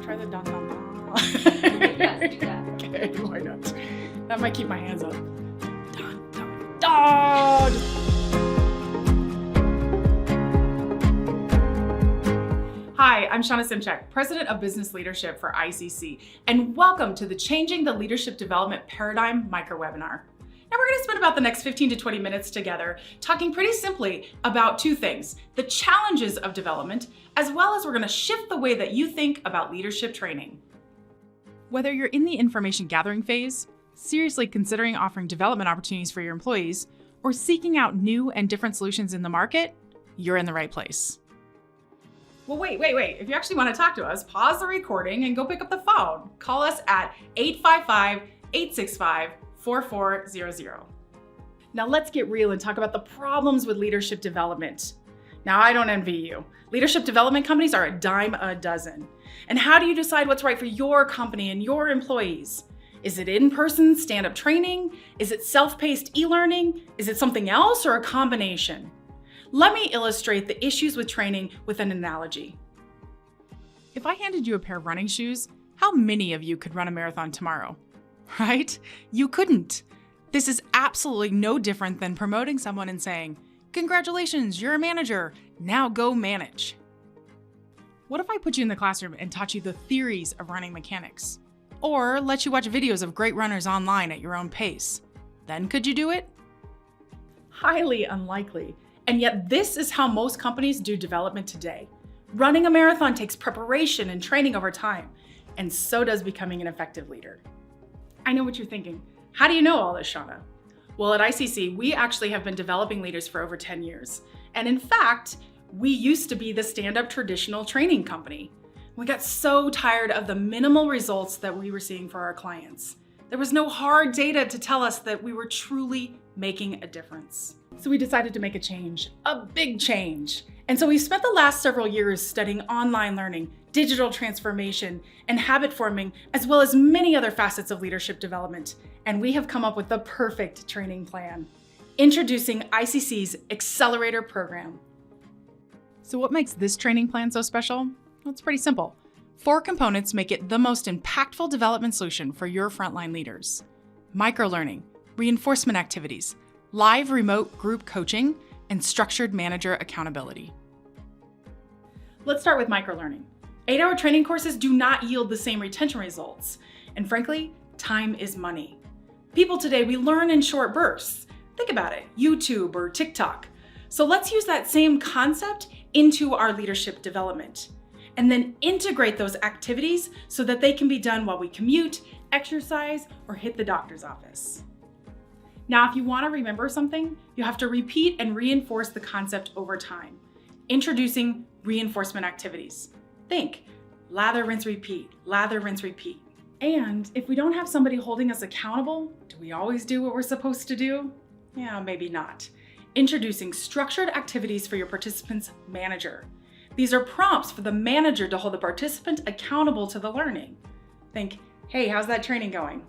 to try the dun dun dun? Yes, do that. Okay, why not? That might keep my hands up. Dun dun dun! Hi, I'm Shawna Simcik, President of Business Leadership for ICC, and welcome to the Changing the Leadership Development Paradigm micro-webinar. And we're going to spend about the next 15 to 20 minutes together talking pretty simply about two things: the challenges of development, as well as we're going to shift the way that you think about leadership training. Whether you're in the information gathering phase, seriously considering offering development opportunities for your employees, or seeking out new and different solutions in the market, you're in the right place. Well, wait. If you actually want to talk to us, pause the recording and go pick up the phone. Call us at 855-865-4400. Now let's get real and talk about the problems with leadership development. Now, I don't envy you. Leadership development companies are a dime a dozen. And how do you decide what's right for your company and your employees? Is it in-person stand-up training? Is it self-paced e-learning? Is it something else or a combination? Let me illustrate the issues with training with an analogy. If I handed you a pair of running shoes, how many of you could run a marathon tomorrow? Right? You couldn't. This is absolutely no different than promoting someone and saying, "Congratulations, you're a manager. Now go manage." What if I put you in the classroom and taught you the theories of running mechanics? Or let you watch videos of great runners online at your own pace? Then could you do it? Highly unlikely. And yet this is how most companies do development today. Running a marathon takes preparation and training over time, and so does becoming an effective leader. I know what you're thinking. How do you know all this, Shawna? Well, at ICC, we actually have been developing leaders for over 10 years. And in fact, we used to be the stand-up traditional training company. We got so tired of the minimal results that we were seeing for our clients. There was no hard data to tell us that we were truly making a difference. So we decided to make a change, a big change. And so we spent the last several years studying online learning, digital transformation, and habit forming, as well as many other facets of leadership development. And we have come up with the perfect training plan. Introducing ICC's Accelerator program. So what makes this training plan so special? Well, it's pretty simple. 4 components make it the most impactful development solution for your frontline leaders: microlearning, reinforcement activities, live remote group coaching, and structured manager accountability. Let's start with microlearning. 8-hour training courses do not yield the same retention results. And frankly, time is money. People today, we learn in short bursts. Think about it, YouTube or TikTok. So let's use that same concept into our leadership development, and then integrate those activities so that they can be done while we commute, exercise, or hit the doctor's office. Now, if you want to remember something, you have to repeat and reinforce the concept over time. Introducing reinforcement activities. Think, lather, rinse, repeat, lather, rinse, repeat. And if we don't have somebody holding us accountable, do we always do what we're supposed to do? Yeah, maybe not. Introducing structured activities for your participant's manager. These are prompts for the manager to hold the participant accountable to the learning. Think, hey, how's that training going?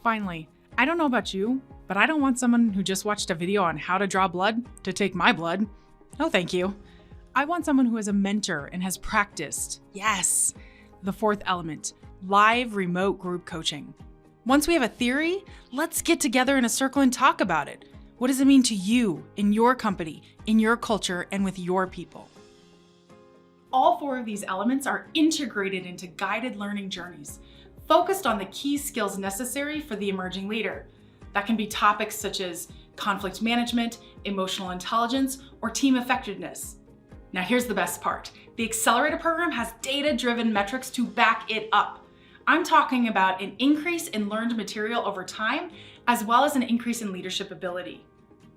Finally, I don't know about you, but I don't want someone who just watched a video on how to draw blood to take my blood. No, thank you. I want someone who is a mentor and has practiced. Yes, the 4th element, live remote group coaching. Once we have a theory, let's get together in a circle and talk about it. What does it mean to you, in your company, in your culture, and with your people? All 4 of these elements are integrated into guided learning journeys, focused on the key skills necessary for the emerging leader. That can be topics such as conflict management, emotional intelligence, or team effectiveness. Now here's the best part. The Accelerator program has data-driven metrics to back it up. I'm talking about an increase in learned material over time, as well as an increase in leadership ability.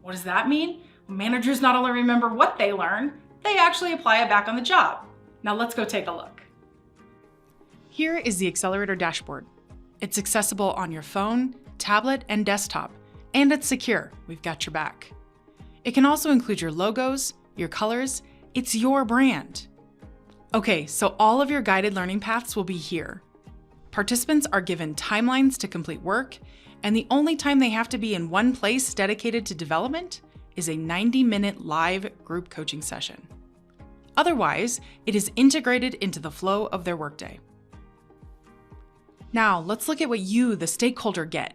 What does that mean? Managers not only remember what they learn, they actually apply it back on the job. Now let's go take a look. Here is the Accelerator Dashboard. It's accessible on your phone, tablet, and desktop, and it's secure. We've got your back. It can also include your logos, your colors. It's your brand. Okay, so all of your guided learning paths will be here. Participants are given timelines to complete work, and the only time they have to be in one place dedicated to development is a 90-minute live group coaching session. Otherwise, it is integrated into the flow of their workday. Now, let's look at what you, the stakeholder, get.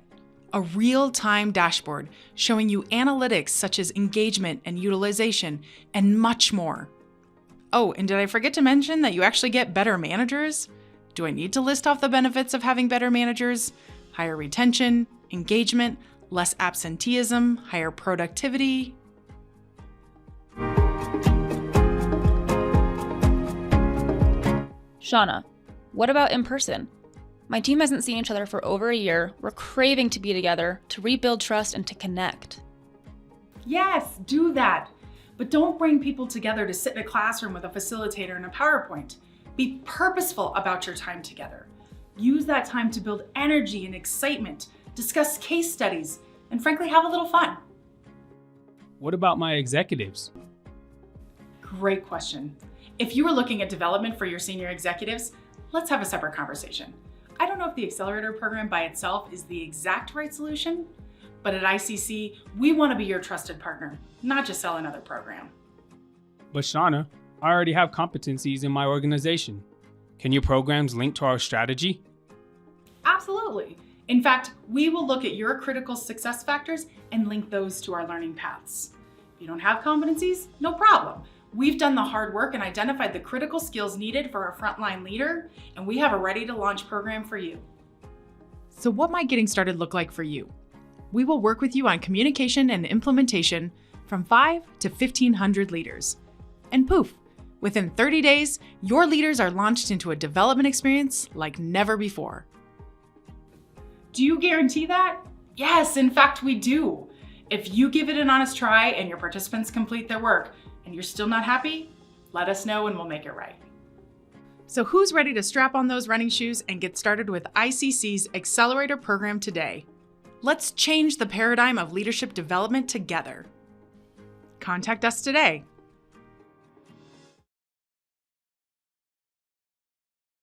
A real-time dashboard showing you analytics such as engagement and utilization, and much more. Oh, and did I forget to mention that you actually get better managers? Do I need to list off the benefits of having better managers? Higher retention, engagement, less absenteeism, higher productivity. Shawna, what about in person? My team hasn't seen each other for over a year. We're craving to be together, to rebuild trust and to connect. Yes, do that. But don't bring people together to sit in a classroom with a facilitator and a PowerPoint. Be purposeful about your time together. Use that time to build energy and excitement, discuss case studies, and frankly, have a little fun. What about my executives? Great question. If you were looking at development for your senior executives, let's have a separate conversation. I don't know if the Accelerator program by itself is the exact right solution, but at ICC, we want to be your trusted partner, not just sell another program. But Shawna, I already have competencies in my organization. Can your programs link to our strategy? Absolutely. In fact, we will look at your critical success factors and link those to our learning paths. If you don't have competencies, no problem. We've done the hard work and identified the critical skills needed for a frontline leader, and we have a ready-to-launch program for you. So what might getting started look like for you? We will work with you on communication and implementation from 5 to 1,500 leaders. And poof, within 30 days, your leaders are launched into a development experience like never before. Do you guarantee that? Yes, in fact, we do. If you give it an honest try and your participants complete their work, and you're still not happy, let us know and we'll make it right. So who's ready to strap on those running shoes and get started with ICC's Accelerator program today? Let's change the paradigm of leadership development together. Contact us today.